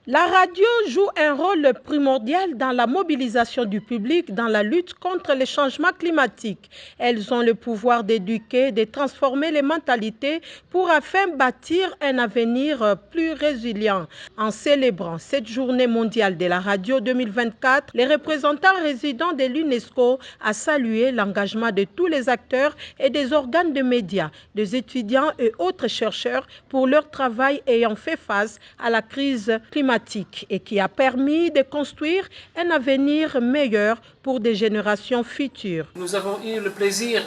La radio joue un rôle primordial dans la mobilisation du public dans la lutte contre les changements climatiques. Elles ont le pouvoir d'éduquer, de transformer les mentalités pour afin bâtir un avenir plus résilient. En célébrant cette journée mondiale de la radio 2024, les représentants résidents de l'UNESCO a salué l'engagement de tous les acteurs et des organes de médias, des étudiants et autres chercheurs pour leur travail ayant fait face à la crise climatique et qui a permis de construire un avenir meilleur pour des générations futures. Nous avons eu le plaisir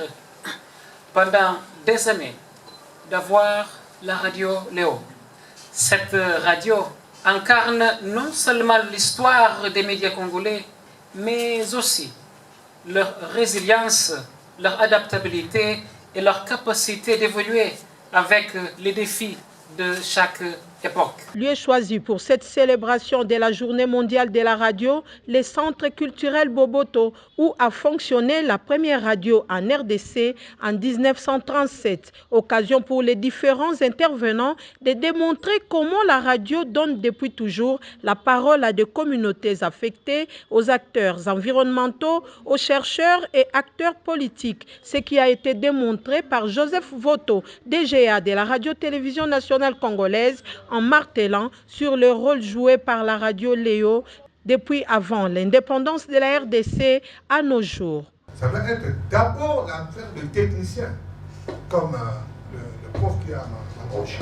pendant des années d'avoir la radio Léo. Cette radio incarne non seulement l'histoire des médias congolais, mais aussi leur résilience, leur adaptabilité et leur capacité d'évoluer avec les défis de chaque époque. Lieu choisi pour cette célébration de la Journée mondiale de la radio, le Centre culturel Boboto, où a fonctionné la première radio en RDC en 1937. Occasion pour les différents intervenants de démontrer comment la radio donne depuis toujours la parole à des communautés affectées, aux acteurs environnementaux, aux chercheurs et acteurs politiques. Ce qui a été démontré par Joseph Voto, DGA de la Radio-Télévision nationale congolaise, en martelant sur le rôle joué par la radio Léo depuis avant l'indépendance de la RDC à nos jours. Ça va être d'abord l'affaire de techniciens, comme le prof qui est à ma gauche.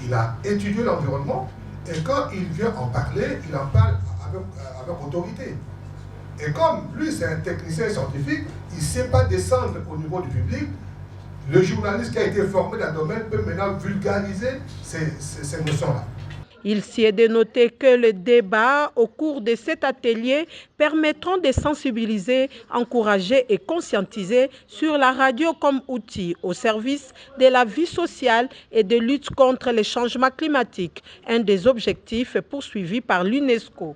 Il a étudié l'environnement et quand il vient en parler, il en parle avec autorité. Et comme lui, c'est un technicien scientifique, il ne sait pas descendre au niveau du public. Le journaliste qui a été formé dans le domaine peut maintenant vulgariser ces notions-là. Il s'y est de noter que le débat au cours de cet atelier permettront de sensibiliser, encourager et conscientiser sur la radio comme outil au service de la vie sociale et de lutte contre les changements climatiques, un des objectifs poursuivis par l'UNESCO.